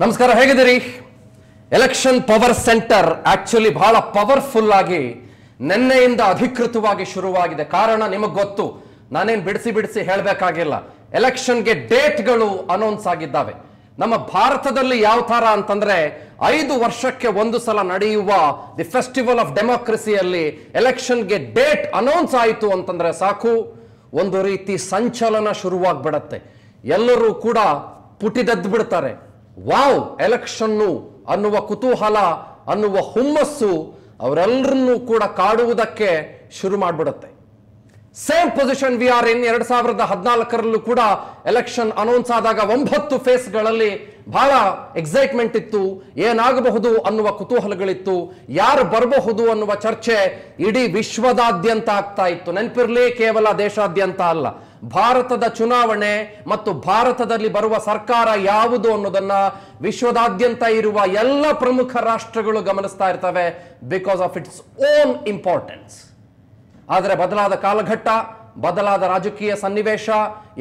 ನಮಸ್ಕಾರ, ಹೇಗಿದ್ದೀರಿ? Election power centre actually ಬಹಳ ಪವರ್ಫುಲ್ ಆಗಿ ನಿನ್ನೆಯಿಂದ ಅಧಿಕೃತವಾಗಿ ಶುರುವಾಗಿದೆ. ಕಾರಣ ನಿಮಗೆ ಗೊತ್ತು, ನಾನೇನು ಬಿಡಿಸಿ ಹೇಳಬೇಕಾಗಿಲ್ಲ. ಎಲೆಕ್ಷನ್ಗೆ ಡೇಟ್ಗಳು ಅನೌನ್ಸ್ ಆಗಿದ್ದಾವೆ. ನಮ್ಮ ಭಾರತದಲ್ಲಿ ಯಾವ ತರ ಅಂತಂದ್ರೆ 5 ವರ್ಷಕ್ಕೆ ಒಂದು ಸಲ ನಡೆಯುವ ದಿ ಫೆಸ್ಟಿವಲ್ ಆಫ್ ಡೆಮೋಕ್ರಸಿಯಲ್ಲಿ ಎಲೆಕ್ಷನ್ಗೆ ಡೇಟ್ ಅನೌನ್ಸ್ ಆಯಿತು ಅಂತಂದ್ರೆ ಸಾಕು, ಒಂದು ರೀತಿ ಸಂಚಲನ ಶುರುವಾಗ್ಬಿಡತ್ತೆ. ಎಲ್ಲರೂ ಕೂಡ ಪುಟಿದೆದ್ದು ಬಿಡ್ತಾರೆ. ವಾವ್, ಎಲೆಕ್ಷನ್ನು ಅನ್ನುವ ಕುತೂಹಲ, ಅನ್ನುವ ಹುಮ್ಮಸ್ಸು ಅವರೆಲ್ಲರನ್ನೂ ಕೂಡ ಕಾಡುವುದಕ್ಕೆ ಶುರು ಮಾಡಿಬಿಡುತ್ತೆ. ಸೇಮ್ ಪೊಸಿಷನ್ ವಿ ಆರ್ ಇನ್ 2014ರಲ್ಲೂ ಕೂಡ ಎಲೆಕ್ಷನ್ ಅನೌನ್ಸ್ ಆದಾಗ 9 ಫೇಸ್ಗಳಲ್ಲಿ ಬಹಳ ಎಕ್ಸೈಟ್ಮೆಂಟ್ ಇತ್ತು. ಏನಾಗಬಹುದು ಅನ್ನುವ ಕುತೂಹಲಗಳಿತ್ತು. ಯಾರು ಬರಬಹುದು ಅನ್ನುವ ಚರ್ಚೆ ಇಡೀ ವಿಶ್ವದಾದ್ಯಂತ ಆಗ್ತಾ ಇತ್ತು. ನೆನಪಿರ್ಲಿ, ಕೇವಲ ದೇಶಾದ್ಯಂತ ಅಲ್ಲ, ಭಾರತದ ಚುನಾವಣೆ ಮತ್ತು ಭಾರತದಲ್ಲಿ ಬರುವ ಸರ್ಕಾರ ಯಾವುದು ಅನ್ನೋದನ್ನ ವಿಶ್ವದಾದ್ಯಂತ ಇರುವ ಎಲ್ಲ ಪ್ರಮುಖ ರಾಷ್ಟ್ರಗಳು ಗಮನಿಸ್ತಾ ಇರ್ತವೆ, because of its own importance. ಆದರೆ ಬದಲಾದ ಕಾಲಘಟ್ಟ, ಬದಲಾದ ರಾಜಕೀಯ ಸನ್ನಿವೇಶ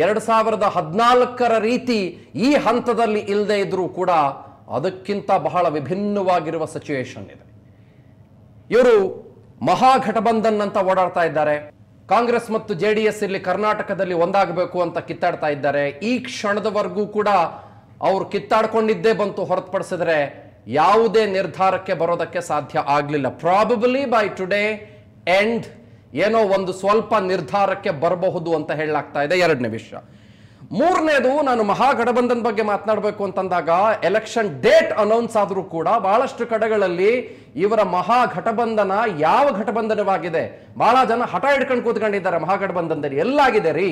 2014ರ ರೀತಿ ಈ ಹಂತದಲ್ಲಿ ಇಲ್ಲದೆ ಇದ್ರೂ ಕೂಡ ಅದಕ್ಕಿಂತ ಬಹಳ ವಿಭಿನ್ನವಾಗಿರುವ ಸಿಚುಯೇಷನ್ ಇದೆ. ಇವರು ಮಹಾಗಠಬಂಧನ್ ಅಂತ ಓಡಾಡ್ತಾ ಇದ್ದಾರೆ. ಕಾಂಗ್ರೆಸ್ ಮತ್ತು JDS ಇಲ್ಲಿ ಕರ್ನಾಟಕದಲ್ಲಿ ಒಂದಾಗಬೇಕು ಅಂತ ಕಿತ್ತಾಡ್ತಾ ಇದ್ದಾರೆ. ಈ ಕ್ಷಣದವರೆಗೂ ಕೂಡ ಅವರು ಕಿತ್ತಾಡ್ಕೊಂಡಿದ್ದೇ ಬಂತು, ಹೊರತುಪಡಿಸಿದ್ರೆ ಯಾವುದೇ ನಿರ್ಧಾರಕ್ಕೆ ಬರೋದಕ್ಕೆ ಸಾಧ್ಯ ಆಗಲಿಲ್ಲ. ಪ್ರಾಬಬಲಿ ಬೈ ಟುಡೇ ಎಂಡ್ ಏನೋ ಒಂದು ಸ್ವಲ್ಪ ನಿರ್ಧಾರಕ್ಕೆ ಬರಬಹುದು ಅಂತ ಹೇಳಲಾಗ್ತಾ ಇದೆ. 2ನೇ ವಿಷಯ. 3ನೇದು, ನಾನು ಮಹಾಗಠಬಂಧನ್ ಬಗ್ಗೆ ಮಾತನಾಡಬೇಕು ಅಂತಂದಾಗ ಎಲೆಕ್ಷನ್ ಡೇಟ್ ಅನೌನ್ಸ್ ಆದರೂ ಕೂಡ ಬಹಳಷ್ಟು ಕಡೆಗಳಲ್ಲಿ ಇವರ ಮಹಾಗಠಬಂಧನ ಯಾವ ಘಟಬಂಧನವಾಗಿದೆ, ಬಹಳ ಜನ ಹಠ ಹಿಡ್ಕೊಂಡು ಕೂತ್ಕೊಂಡಿದ್ದಾರೆ. ಮಹಾಗಠಬಂಧನದಲ್ಲಿ ಎಲ್ಲಾಗಿದೆ ರೀ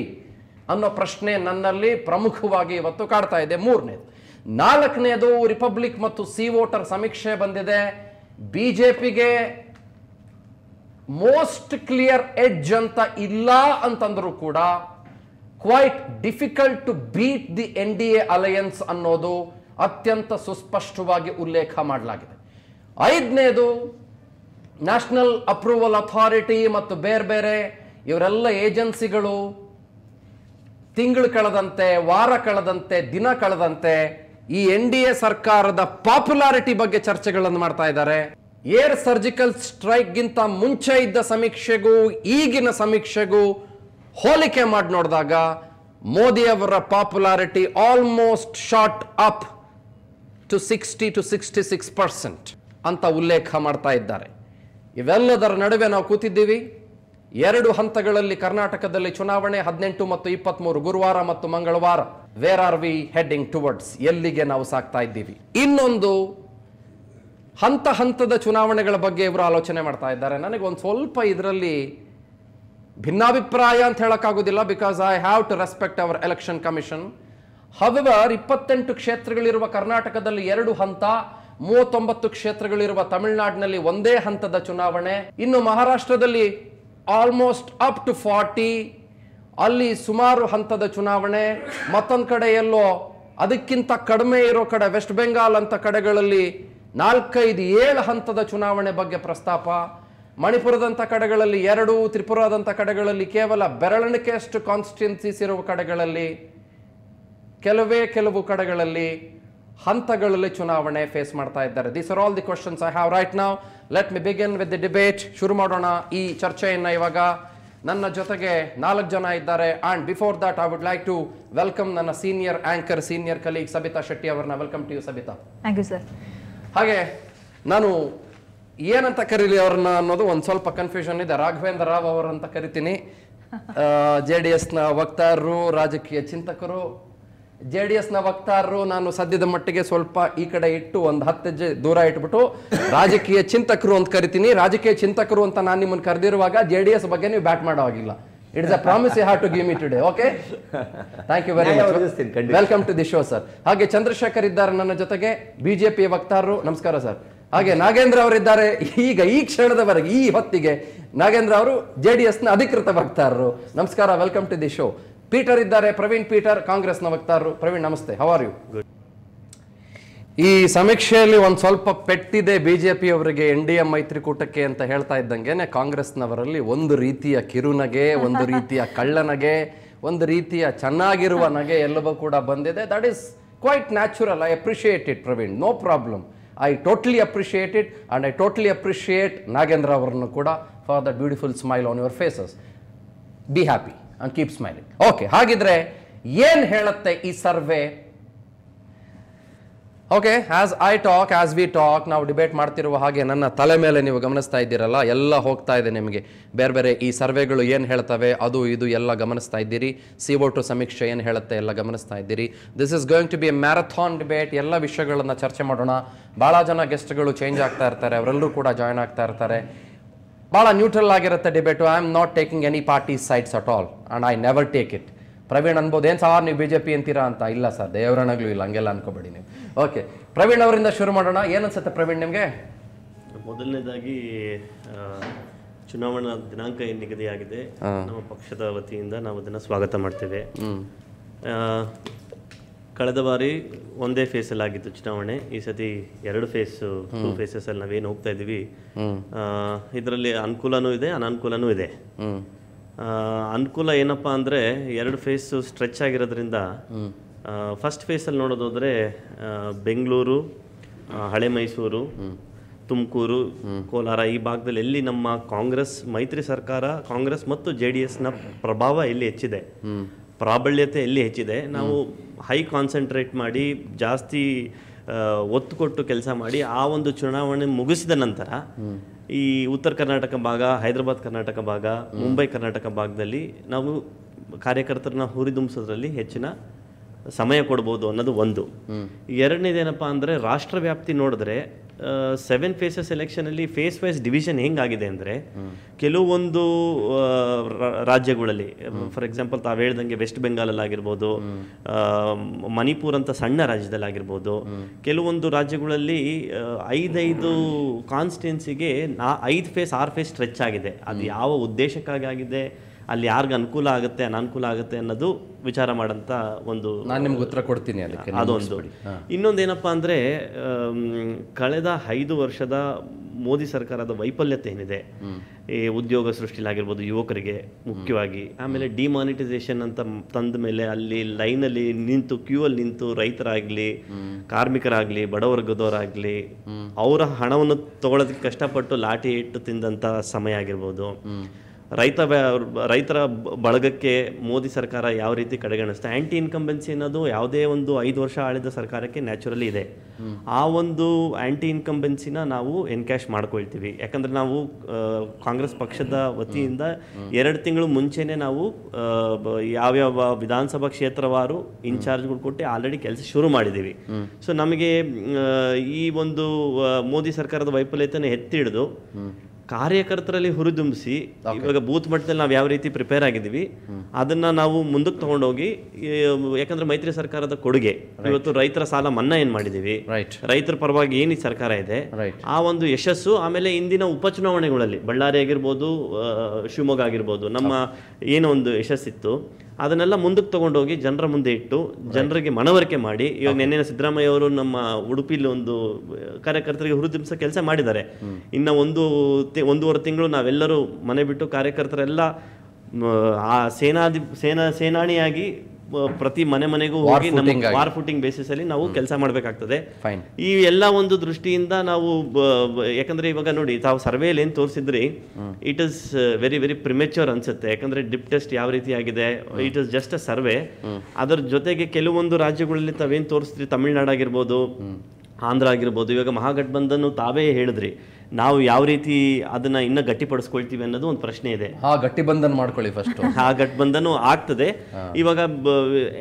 ಅನ್ನೋ ಪ್ರಶ್ನೆ ನನ್ನಲ್ಲಿ ಪ್ರಮುಖವಾಗಿ ಇವತ್ತು ಕಾಡ್ತಾ ಇದೆ. 3ನೇದು. 4ನೇದು, ರಿಪಬ್ಲಿಕ್ ಮತ್ತು ಸಿ ವೋಟರ್ ಸಮೀಕ್ಷೆ ಬಂದಿದೆ. ಬಿಜೆಪಿಗೆ ಮೋಸ್ಟ್ ಕ್ಲಿಯರ್ ಎಡ್ಜ್ ಅಂತ ಇಲ್ಲ ಅಂತಂದ್ರೂ ಕೂಡ quite difficult to beat the NDA alliance ಅನ್ನೋದು ಅತ್ಯಂತ ಸುಸ್ಪಷ್ಟವಾಗಿ ಉಲ್ಲೇಖ ಮಾಡಲಾಗಿದೆ. 5ನೇದು, ನ್ಯಾಷನಲ್ ಅಪ್ರೂವಲ್ ಅಥಾರಿಟಿ ಮತ್ತು ಬೇರೆ ಇವರೆಲ್ಲ ಏಜೆನ್ಸಿಗಳು ತಿಂಗಳು ಕಳೆದಂತೆ, ವಾರ ಕಳೆದಂತೆ, ದಿನ ಕಳೆದಂತೆ ಈ NDA ಸರ್ಕಾರದ ಪಾಪ್ಯುಲಾರಿಟಿ ಬಗ್ಗೆ ಚರ್ಚೆಗಳನ್ನು ಮಾಡ್ತಾ ಇದ್ದಾರೆ. ಏರ್ ಸರ್ಜಿಕಲ್ ಸ್ಟ್ರೈಕ್ ಗಿಂತ ಮುಂಚೆ ಇದ್ದ ಸಮೀಕ್ಷೆಗೂ ಈಗಿನ ಸಮೀಕ್ಷೆಗೂ ಹೋಲಿಕೆ ಮಾಡಿ ನೋಡಿದಾಗ ಮೋದಿ ಅವರ popularity almost shot up to 60 to 66% ಅಂತ ಉಲ್ಲೇಖ ಮಾಡ್ತಾ ಇದ್ದಾರೆ. ಇವೆಲ್ಲದರ ನಡುವೆ ನಾವು ಕೂತಿದ್ದೀವಿ. 2 ಹಂತಗಳಲ್ಲಿ ಕರ್ನಾಟಕದಲ್ಲಿ ಚುನಾವಣೆ 18 ಮತ್ತು 23, ಗುರುವಾರ ಮತ್ತು ಮಂಗಳವಾರ. Where are we heading towards? ಎಲ್ಲಿಗೆ ನಾವು ಸಾಗ್ತಾ ಇದ್ದೀವಿ? ಇನ್ನೊಂದು ಹಂತದ ಚುನಾವಣೆಗಳ ಬಗ್ಗೆ ಇವರು ಆಲೋಚನೆ ಮಾಡ್ತಾ ಇದ್ದಾರೆ. ನನಗೆ ಒಂದು ಸ್ವಲ್ಪ ಇದರಲ್ಲಿ ಭಿನ್ನಾಭಿಪ್ರಾಯ ಅಂತ ಹೇಳಕ್ಕಾಗೋದಿಲ್ಲ, because I have to respect our election commission. However 28 ಕ್ಷೇತ್ರಗಳಿರುವ ಕರ್ನಾಟಕದಲ್ಲಿ 2 ಹಂತ, 39 ಕ್ಷೇತ್ರಗಳಿರುವ ತಮಿಳುನಾಡಿನಲ್ಲಿ ಒಂದೇ ಹಂತದ ಚುನಾವಣೆ. ಇನ್ನು ಮಹಾರಾಷ್ಟ್ರದಲ್ಲಿ ಆಲ್ಮೋಸ್ಟ್ ಅಪ್ ಟು 40, ಅಲ್ಲಿ ಸುಮಾರು ಹಂತದ ಚುನಾವಣೆ. ಮತ್ತೊಂದು ಕಡೆ ಎಲ್ಲೋ ಅದಕ್ಕಿಂತ ಕಡಿಮೆ ಇರೋ ಕಡೆ, ವೆಸ್ಟ್ ಬೆಂಗಾಲ್ ಅಂತ ಕಡೆಗಳಲ್ಲಿ 4-5-7 ಹಂತದ ಚುನಾವಣೆ ಬಗ್ಗೆ ಪ್ರಸ್ತಾಪ. ಮಣಿಪುರದಂಥ ಕಡೆಗಳಲ್ಲಿ 2, ತ್ರಿಪುರಾದಂಥ ಕಡೆಗಳಲ್ಲಿ ಕೇವಲ ಬೆರಳಿಕೆಯಷ್ಟು ಕಾನ್ಸ್ಟಿಟ್ಯೂನ್ಸೀಸ್ ಇರುವ ಕಡೆಗಳಲ್ಲಿ, ಕೆಲವು ಕಡೆಗಳಲ್ಲಿ ಹಂತಗಳಲ್ಲಿ ಚುನಾವಣೆ ಫೇಸ್ ಮಾಡ್ತಾ ಇದ್ದಾರೆ. These are all the questions I have right now. Let me begin with the debate. ಶುರು ಮಾಡೋಣ ಈ ಚರ್ಚೆಯನ್ನು. ಇವಾಗ ನನ್ನ ಜೊತೆಗೆ 4 ಜನ ಇದ್ದಾರೆ. And before that I would like to welcome ನನ್ನ senior anchor, senior colleague Sabitha Shetty ಅವರನ್ನ. Welcome to you Sabitha. Thank you sir. ಹಾಗೆ ನಾನು ಏನಂತ ಕರೀಲಿ ಅವ್ರನ್ನ ಅನ್ನೋದು ಒಂದು ಸ್ವಲ್ಪ ಕನ್ಫ್ಯೂಷನ್ ಇದೆ. ರಾಘವೇಂದ್ರ ರಾವ್ ಅವರಂತ ಕರಿತೀನಿ. JDSನ ವಕ್ತಾರರು, ರಾಜಕೀಯ ಚಿಂತಕರು. JDSನ ವಕ್ತಾರರು ನಾನು ಸದ್ಯದ ಮಟ್ಟಿಗೆ ಸ್ವಲ್ಪ ಈ ಕಡೆ ಇಟ್ಟು ಒಂದು 10 ಹೆಜ್ಜೆ ದೂರ ಇಟ್ಬಿಟ್ಟು ರಾಜಕೀಯ ಚಿಂತಕರು ಅಂತ ಕರಿತೀನಿ. ರಾಜಕೀಯ ಚಿಂತಕರು ಅಂತ ನಾನು ನಿಮ್ಮನ್ನು ಕರೆದಿರುವಾಗ JDS ಬಗ್ಗೆ ನೀವು ಬ್ಯಾಟ್ ಮಾಡೋ ಆಗಿಲ್ಲ. It is a promise you have to give me today. Okay, thank you very much. Welcome to the show sir. ಹಾಗೆ ಚಂದ್ರಶೇಖರ್ ಇದ್ದಾರೆ ನನ್ನ ಜೊತೆಗೆ, ಬಿಜೆಪಿ ವಕ್ತಾರರು. ನಮಸ್ಕಾರ ಸರ್. ಹಾಗೆ ನಾಗೇಂದ್ರ ಅವರಿದ್ದಾರೆ. ಈಗ ಈ ಕ್ಷಣದವರೆಗೆ, ಈ ಹೊತ್ತಿಗೆ ನಾಗೇಂದ್ರ ಅವರು JDSನ ಅಧಿಕೃತ ವಕ್ತಾರರು. ನಮಸ್ಕಾರ, welcome to the show. Peter ಇದ್ದಾರೆ, ಪ್ರವೀಣ್ ಪೀಟರ್, ಕಾಂಗ್ರೆಸ್ನ ವಕ್ತಾರರು. ಪ್ರವೀಣ್ ನಮಸ್ತೆ, ಹೌ ಆರ್ ಯು? ಈ ಸಮೀಕ್ಷೆಯಲ್ಲಿ ಒಂದು ಸ್ವಲ್ಪ ಪೆಟ್ಟಿದೆ ಬಿಜೆಪಿ ಅವರಿಗೆ, NDA ಮೈತ್ರಿಕೂಟಕ್ಕೆ ಅಂತ ಹೇಳ್ತಾ ಇದ್ದಂಗೆನೆ ಕಾಂಗ್ರೆಸ್ನವರಲ್ಲಿ ಒಂದು ರೀತಿಯ ಕಿರುನಗೆ, ಒಂದು ರೀತಿಯ ಕಳ್ಳನಗೆ, ಒಂದು ರೀತಿಯ ಚೆನ್ನಾಗಿರುವ ನಗೆ ಎಲ್ಲವೂ ಕೂಡ ಬಂದಿದೆ. That is quite natural. I appreciate it, Praveen. No problem. I totally appreciate it, and I totally appreciate Nagendra avarnu kuda for the beautiful smile on your faces. Be happy and keep smiling. Okay, hagidre yen helutte ee survey? Okay, as we talk, ನಾವು debate ಮಾಡ್ತಿರುವ ಹಾಗೆ ನನ್ನ ತಲೆ ಮೇಲೆ ನೀವು ಗಮನಿಸ್ತಾ ಇದ್ದೀರಲ್ಲ, ಎಲ್ಲ ಹೋಗ್ತಾ ಇದೆ ನಿಮಗೆ. ಬೇರೆ ಬೇರೆ ಈ ಸರ್ವೆಗಳು ಏನು ಹೇಳ್ತವೆ ಅದು ಇದು ಎಲ್ಲ ಗಮನಿಸ್ತಾ ಇದ್ದೀರಿ. CO2 ಸಮೀಕ್ಷೆ ಏನು ಹೇಳುತ್ತೆ ಎಲ್ಲ ಗಮನಿಸ್ತಾ ಇದ್ದೀರಿ. This is going to be a marathon debate. ಎಲ್ಲ ವಿಷಯಗಳನ್ನು ಚರ್ಚೆ ಮಾಡೋಣ. ಭಾಳ ಜನ ಗೆಸ್ಟ್ಗಳು ಚೇಂಜ್ ಆಗ್ತಾ ಇರ್ತಾರೆ, ಅವರೆಲ್ಲರೂ ಕೂಡ ಜಾಯ್ನ್ ಆಗ್ತಾ ಇರ್ತಾರೆ. ಭಾಳ ನ್ಯೂಟ್ರಲ್ ಆಗಿರುತ್ತೆ debate. I am not taking any party sides at all, and I never take it. Praveen ಅನ್ಬೋದು, ಏನು ಸಾರ್ ನೀವು BJP ಅಂತೀರಾ ಅಂತ. ಇಲ್ಲ ಸರ್, ದೇವರಣಗಳು ಇಲ್ಲ, ಹಂಗೆಲ್ಲ ಅನ್ಕೋಬೇಡಿ ನೀವು. ಓಕೆ, ಪ್ರವೀಣ್ ಅವರಿಂದ ಶುರು ಮಾಡೋಣ. ಏನನ್ಸುತ್ತೆ ಪ್ರವೀಣ್ ನಿಮಗೆ? ಮೊದಲನೇದಾಗಿ ಚುನಾವಣಾ ದಿನಾಂಕ ಏನು ನಿಗದಿಯಾಗಿದೆ, ನಮ್ಮ ಪಕ್ಷದ ವತಿಯಿಂದ ನಾವು ಅದನ್ನು ಸ್ವಾಗತ ಮಾಡ್ತೇವೆ. ಕಳೆದ ಬಾರಿ ಒಂದೇ ಫೇಸಲ್ಲಿ ಆಗಿತ್ತು ಚುನಾವಣೆ. ಈ ಸತಿ 2 ಫೇಸಲ್ಲಿ ನಾವೇನು ಹೋಗ್ತಾ ಇದ್ದೀವಿ, ಇದರಲ್ಲಿ ಅನುಕೂಲನೂ ಇದೆ, ಅನಾನುಕೂಲನೂ ಇದೆ. ಅನುಕೂಲ ಏನಪ್ಪ ಅಂದರೆ 2 ಫೇಸು ಸ್ಟ್ರೆಚ್ ಆಗಿರೋದ್ರಿಂದ ಫಸ್ಟ್ ಫೇಸಲ್ಲಿ ನೋಡೋದಾದರೆ ಬೆಂಗಳೂರು, ಹಳೆ ಮೈಸೂರು, ತುಮಕೂರು, ಕೋಲಾರ ಈ ಭಾಗದಲ್ಲಿ ಎಲ್ಲಿ ನಮ್ಮ ಕಾಂಗ್ರೆಸ್ ಮೈತ್ರಿ ಸರ್ಕಾರ, ಕಾಂಗ್ರೆಸ್ ಮತ್ತು JDSನ ಪ್ರಭಾವ ಎಲ್ಲಿ ಹೆಚ್ಚಿದೆ, ಪ್ರಾಬಲ್ಯತೆ ಎಲ್ಲಿ ಹೆಚ್ಚಿದೆ, ನಾವು ಹೈ ಕಾನ್ಸಂಟ್ರೇಟ್ ಮಾಡಿ ಜಾಸ್ತಿ ಒತ್ತು ಕೊಟ್ಟು ಕೆಲಸ ಮಾಡಿ ಆ ಒಂದು ಚುನಾವಣೆ ಮುಗಿಸಿದ ನಂತರ ಈ ಉತ್ತರ ಕರ್ನಾಟಕ ಭಾಗ, ಹೈದರಾಬಾದ್ ಕರ್ನಾಟಕ ಭಾಗ, ಮುಂಬೈ ಕರ್ನಾಟಕ ಭಾಗದಲ್ಲಿ ನಾವು ಕಾರ್ಯಕರ್ತರನ್ನ ಹುರಿದುಂಬಿಸೋದ್ರಲ್ಲಿ ಹೆಚ್ಚಿನ ಸಮಯ ಕೊಡ್ಬೋದು ಅನ್ನೋದು ಒಂದು. ಎರಡನೇದೇನಪ್ಪ ಅಂದರೆ ರಾಷ್ಟ್ರ ವ್ಯಾಪ್ತಿ ನೋಡಿದ್ರೆ 7 ಫೇಸಸ್ ಎಲೆಕ್ಷನಲ್ಲಿ ಫೇಸ್ ವೈಸ್ ಡಿವಿಷನ್ ಹೆಂಗಾಗಿದೆ ಅಂದರೆ, ಕೆಲವೊಂದು ರಾಜ್ಯಗಳಲ್ಲಿ ಫಾರ್ ಎಕ್ಸಾಂಪಲ್ ತಾವು ಹೇಳ್ದಂಗೆ ವೆಸ್ಟ್ ಬೆಂಗಾಲಲ್ಲಾಗಿರ್ಬೋದು, ಮಣಿಪುರ್ ಅಂತ ಸಣ್ಣ ರಾಜ್ಯದಲ್ಲಾಗಿರ್ಬೋದು, ಕೆಲವೊಂದು ರಾಜ್ಯಗಳಲ್ಲಿ 5 ಕಾನ್ಸ್ಟಿಟ್ಯೂನ್ಸಿಗೆ 5 ಫೇಸ್ 6 ಫೇಸ್ ಸ್ಟ್ರೆಚ್ ಆಗಿದೆ. ಅದು ಯಾವ ಉದ್ದೇಶಕ್ಕಾಗಿ ಆಗಿದೆ, ಅಲ್ಲಿ ಯಾರಿಗೆ ಅನುಕೂಲ ಆಗುತ್ತೆ ಅನಾನುಕೂಲ ಆಗುತ್ತೆ ಅನ್ನೋದು ವಿಚಾರ ಮಾಡೋಂಥ ಒಂದು, ನಾನು ನಿಮ್ಗೆ ಉತ್ತರ ಕೊಡ್ತೀನಿ ಅದಕ್ಕೆ. ಅದೊಂದು. ಇನ್ನೊಂದೇನಪ್ಪ ಅಂದರೆ, ಕಳೆದ 5 ವರ್ಷದ ಮೋದಿ ಸರ್ಕಾರದ ವೈಫಲ್ಯತೆ ಏನಿದೆ, ಈ ಉದ್ಯೋಗ ಸೃಷ್ಟಿಲಾಗಿರ್ಬೋದು ಯುವಕರಿಗೆ ಮುಖ್ಯವಾಗಿ, ಆಮೇಲೆ ಡಿಮಾನಿಟೈಸೇಷನ್ ಅಂತ ತಂದ ಮೇಲೆ ಅಲ್ಲಿ ಲೈನಲ್ಲಿ ನಿಂತು ಕ್ಯೂವಲ್ಲಿ ನಿಂತು ರೈತರಾಗಲಿ, ಕಾರ್ಮಿಕರಾಗಲಿ, ಬಡವರ್ಗದವರಾಗಲಿ ಅವರ ಹಣವನ್ನು ತಗೊಳ್ಳೋದಕ್ಕೆ ಕಷ್ಟಪಟ್ಟು ಲಾಠಿ ಇಟ್ಟು ತಿಂದಂಥ ಸಮಯ ಆಗಿರ್ಬೋದು. ರೈತರ ಬಳಗಕ್ಕೆ ಮೋದಿ ಸರ್ಕಾರ ಯಾವ ರೀತಿ ಕಡೆಗಣಿಸ್ತಾ, ಆ್ಯಂಟಿ ಇನ್ಕಂಬೆನ್ಸಿ ಅನ್ನೋದು ಯಾವುದೇ ಒಂದು 5 ವರ್ಷ ಆಳಿದ ಸರ್ಕಾರಕ್ಕೆ ನ್ಯಾಚುರಲಿ ಇದೆ. ಆ ಒಂದು ಆ್ಯಂಟಿ ಇನ್ಕಂಬೆನ್ಸಿನ ನಾವು ಎನ್ಕ್ಯಾಶ್ ಮಾಡ್ಕೊಳ್ತೀವಿ. ಯಾಕಂದರೆ ನಾವು ಕಾಂಗ್ರೆಸ್ ಪಕ್ಷದ ವತಿಯಿಂದ 2 ತಿಂಗಳು ಮುಂಚೆನೇ ನಾವು ಯಾವ್ಯಾವ ವಿಧಾನಸಭಾ ಕ್ಷೇತ್ರವಾರು ಇನ್ಚಾರ್ಜ್ಗಳು ಕೊಟ್ಟು ಆಲ್ರೆಡಿ ಕೆಲಸ ಶುರು ಮಾಡಿದ್ದೀವಿ. ಸೊ ನಮಗೆ ಈ ಒಂದು ಮೋದಿ ಸರ್ಕಾರದ ವೈಫಲ್ಯತೆಯನ್ನು ಎತ್ತಿ ಹಿಡಿದು ಕಾರ್ಯಕರ್ತರಲ್ಲಿ ಹುರಿದುಂಬಿಸಿ, ಇವಾಗ ಬೂತ್ ಮಟ್ಟದಲ್ಲಿ ನಾವು ಯಾವ ರೀತಿ ಪ್ರಿಪೇರ್ ಆಗಿದ್ದೀವಿ ಅದನ್ನ ನಾವು ಮುಂದಕ್ಕೆ ತಗೊಂಡೋಗಿ, ಯಾಕಂದ್ರೆ ಮೈತ್ರಿ ಸರ್ಕಾರದ ಕೊಡುಗೆ ಇವತ್ತು ರೈತರ ಸಾಲ ಮನ್ನಾ ಏನ್ ಮಾಡಿದೀವಿ, ರೈತರ ಪರವಾಗಿ ಏನು ಸರ್ಕಾರ ಇದೆ, ಆ ಒಂದು ಯಶಸ್ಸು. ಆಮೇಲೆ ಇಂದಿನ ಉಪಚುನಾವಣೆಗಳಲ್ಲಿ ಬಳ್ಳಾರಿ ಆಗಿರ್ಬೋದು, ಶಿವಮೊಗ್ಗ ಆಗಿರ್ಬೋದು, ನಮ್ಮ ಏನೋ ಒಂದು ಯಶಸ್ಸಿತ್ತು ಅದನ್ನೆಲ್ಲ ಮುಂದಕ್ಕೆ ತಗೊಂಡೋಗಿ ಜನರ ಮುಂದೆ ಇಟ್ಟು ಜನರಿಗೆ ಮನವರಿಕೆ ಮಾಡಿ, ಇವಾಗ ನೆನ್ನೆ ಸಿದ್ದರಾಮಯ್ಯ ಅವರು ನಮ್ಮ ಉಡುಪಿಲಿ ಒಂದು ಕಾರ್ಯಕರ್ತರಿಗೆ ಹುರಿದುಂಬಿಸೋ ಕೆಲಸ ಮಾಡಿದ್ದಾರೆ. ಇನ್ನು 1.5 ತಿಂಗಳು ನಾವೆಲ್ಲರೂ ಮನೆ ಬಿಟ್ಟು ಕಾರ್ಯಕರ್ತರೆಲ್ಲ ಆ ಸೇನಾನಿಯಾಗಿ ಪ್ರತಿ ಮನೆಗೂ ಹೋಗಿ ನಮ್ಮ ವಾರ್ ಫುಟಿಂಗ್ ಬೇಸಿಸ್ ಅಲ್ಲಿ ನಾವು ಕೆಲಸ ಮಾಡಬೇಕಾಗ್ತದೆ. ಈ ಎಲ್ಲ ಒಂದು ದೃಷ್ಟಿಯಿಂದ ನಾವು, ಯಾಕಂದ್ರೆ ಇವಾಗ ನೋಡಿ ತಾವು ಸರ್ವೇಲಿ ಏನ್ ತೋರಿಸಿದ್ರಿ, it is very very premature ಅನ್ಸುತ್ತೆ. ಯಾಕಂದ್ರೆ ಡಿಪ್ ಟೆಸ್ಟ್ ಯಾವ ರೀತಿ ಆಗಿದೆ, it is just a survey. ಅದರ ಜೊತೆಗೆ ಕೆಲವೊಂದು ರಾಜ್ಯಗಳಲ್ಲಿ ತಾವೇನ್ ತೋರಿಸಿದ್ರಿ, ತಮಿಳ್ನಾಡು ಆಗಿರ್ಬೋದು, ಆಂಧ್ರ ಆಗಿರ್ಬೋದು, ಇವಾಗ ಮಹಾಗಠಬಂಧನ್ ತಾವೇ ಹೇಳಿದ್ರಿ, ನಾವು ಯಾವ ರೀತಿ ಅದನ್ನ ಇನ್ನ ಗಟ್ಟಿಪಡಿಸ್ಕೊಳ್ತೀವಿ ಅನ್ನೋದು ಒಂದು ಪ್ರಶ್ನೆ ಇದೆ. ಗಟ್ಟಿಬಂಧನ್ ಮಾಡ್ಕೊಳ್ಳಿ ಫಸ್ಟ್. ಆ ಗಠಬಂಧನ್ ಆಗ್ತದೆ ಇವಾಗ.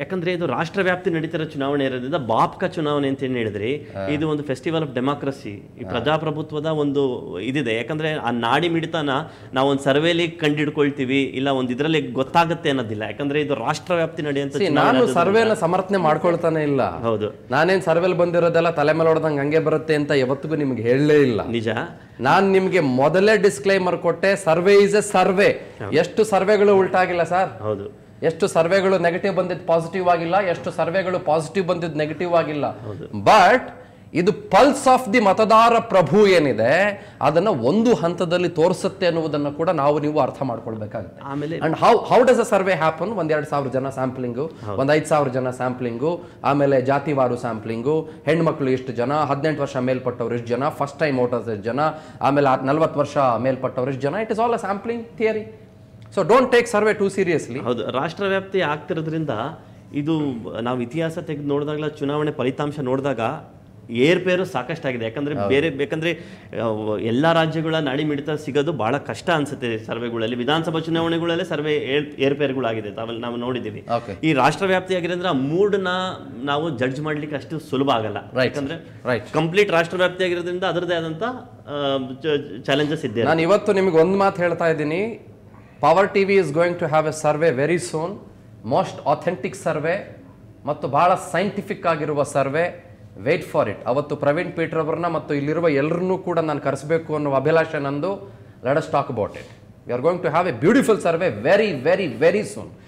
ಯಾಕಂದ್ರೆ ಇದು ರಾಷ್ಟ್ರ ವ್ಯಾಪ್ತಿ ನಡೀತಿರೋ ಚುನಾವಣೆ ಇರೋದ್ರಿಂದ ಬಾಪ್ಕ ಚುನಾವಣೆ ಅಂತ ಏನ್ ಹೇಳಿದ್ರಿ, ಇದು ಒಂದು ಫೆಸ್ಟಿವಲ್ ಆಫ್ ಡೆಮಾಕ್ರಸಿ, ಈ ಪ್ರಜಾಪ್ರಭುತ್ವದ ಒಂದು ಇದಿದೆ. ಯಾಕಂದ್ರೆ ಆ ನಾಡಿ ಮಿಡಿತನ ನಾವು ಒಂದು ಸರ್ವೇಲಿ ಕಂಡಿಡ್ಕೊಳ್ತೀವಿ, ಇಲ್ಲ ಒಂದ್ ಇದ್ರಲ್ಲಿ ಗೊತ್ತಾಗುತ್ತೆ ಅನ್ನೋದಿಲ್ಲ. ಯಾಕಂದ್ರೆ ಇದು ರಾಷ್ಟ್ರ ವ್ಯಾಪ್ತಿ ನಡೆಯುವಂತ. ನಾನು ಸರ್ವೇನ ಸಮರ್ಥನೆ ಮಾಡ್ಕೊಳ್ತಾನೆ ಇಲ್ಲ. ಹೌದು, ನಾನೇನ್ ಸರ್ವೇಲ್ ಬಂದಿರೋದೆಲ್ಲ ತಲೆ ಮೇಲೆ ಹೊಡೆದಂಗೆ ಹಂಗೆ ಬರುತ್ತೆ ಅಂತ ಯಾವತ್ತಿಗೂ ನಿಮ್ಗೆ ಹೇಳಲೇ ಇಲ್ಲ. ನಿಜ. ನಾನ್ ನಿಮ್ಗೆ ಮೊದಲೇ ಡಿಸ್ಕ್ಲೈಮರ್ ಕೊಟ್ಟೆ, ಸರ್ವೆ ಇಸ್ ಎ ಸರ್ವೆ. ಎಷ್ಟು ಸರ್ವೆಗಳು ಉಲ್ಟಾಗಿಲ್ಲ ಸರ್? ಹೌದು. ಎಷ್ಟು ಸರ್ವೆಗಳು ನೆಗೆಟಿವ್ ಬಂದಿದ್ದು ಪಾಸಿಟಿವ್ ಆಗಿಲ್ಲ, ಎಷ್ಟು ಸರ್ವೆಗಳು ಪಾಸಿಟಿವ್ ಬಂದಿದ್ದು ನೆಗೆಟಿವ್ ಆಗಿಲ್ಲ. ಬಟ್ ಇದು ಪಲ್ಸ್ ಆಫ್ ದಿ ಮತದಾರ ಪ್ರಭು ಏನಿದೆ ಅದನ್ನ ಒಂದು ಹಂತದಲ್ಲಿ ತೋರಿಸುತ್ತೆ ಅನ್ನುವುದನ್ನು ಕೂಡ ನೀವು ಅರ್ಥ ಮಾಡ್ಕೊಳ್ಬೇಕಾಗುತ್ತೆ. ಆಮೇಲೆ and how does a survey happen? 1,000 ಜನ ಸ್ಯಾಂಪ್ಲಿಂಗು, 5,000 ಜನ ಸ್ಯಾಂಪ್ಲಿಂಗು, ಆಮೇಲೆ ಜಾತಿವಾರು ಸ್ಯಾಂಪ್ಲಿಂಗು, ಹೆಣ್ಮಕ್ಳು ಎಷ್ಟು ಜನ, 18 ವರ್ಷ ಮೇಲ್ಪಟ್ಟವ್ರು ಎಷ್ಟು ಜನ, ಫಸ್ಟ್ ಟೈಮ್ ವೋಟರ್ಸ್ ಎಷ್ಟು ಜನ, ಆಮೇಲೆ 40 ವರ್ಷ ಮೇಲ್ಪಟ್ಟವ್ರು ಎಷ್ಟು ಜನ. It is all a sampling theory. So don't take survey two seriously. ಹೌದು, ರಾಷ್ಟ್ರವ್ಯಾಪ್ತಿ ಆಗ್ತಿರೋದ್ರಿಂದ ಇದು ನಾವು ಇತಿಹಾಸ ತೆಗೆದು ನೋಡಿದಾಗಲ ಚುನಾವಣೆ ಫಲಿತಾಂಶ ನೋಡಿದಾಗ ಏರ್ಪೇರು ಸಾಕಷ್ಟಾಗಿದೆ. ಬೇಕಂದ್ರೆ ಎಲ್ಲ ರಾಜ್ಯಗಳ ನಾಡಿ ಮಿಡಿತ ಸಿಗೋದು ಬಹಳ ಕಷ್ಟ ಅನ್ಸುತ್ತೆ ಸರ್ವೆಗಳಲ್ಲಿ. ವಿಧಾನಸಭಾ ಚುನಾವಣೆಗಳಲ್ಲೇ ಸರ್ವೆ ಏರ್ಪೇರುಗಳಾಗಿದೆ, ನಾವು ನೋಡಿದ್ದೀವಿ. ಈ ರಾಷ್ಟ್ರವ್ಯಾಪ್ತಿ ಆಗಿರೋದ್ರೆ ಆ ಮೂಡ್ನ ನಾವು ಜಡ್ಜ್ ಮಾಡ್ಲಿಕ್ಕೆ ಅಷ್ಟು ಸುಲಭ ಆಗಲ್ಲ. ಯಾಕಂದ್ರೆ ಕಂಪ್ಲೀಟ್ ರಾಷ್ಟ್ರವ್ಯಾಪ್ತಿ ಆಗಿರೋದ್ರಿಂದ ಅದರದೇ ಆದಂತ ಚಾಲೆಂಜಸ್ ಇದೆ. ನಾನು ಇವತ್ತು ನಿಮಗೆ ಒಂದು ಮಾತು ಹೇಳ್ತಾ ಇದ್ದೀನಿ, power TV is going to have a survey very soon, most authentic survey ಮತ್ತು ಬಹಳ ಸೈಂಟಿಫಿಕ್ ಆಗಿರುವ ಸರ್ವೆ. Wait for it. ಅವತ್ತು ಪ್ರವೀಣ್ ಪೀಟರ್ ಅವರನ್ನ ಮತ್ತು ಇಲ್ಲಿರುವ ಎಲ್ಲರನ್ನೂ ಕೂಡ ನಾನು ಕರೆಸಬೇಕು ಅನ್ನೋ ಅಭಿಲಾಷೆ ನಂದು. Let us talk about it. We are going to have a beautiful survey very very very soon.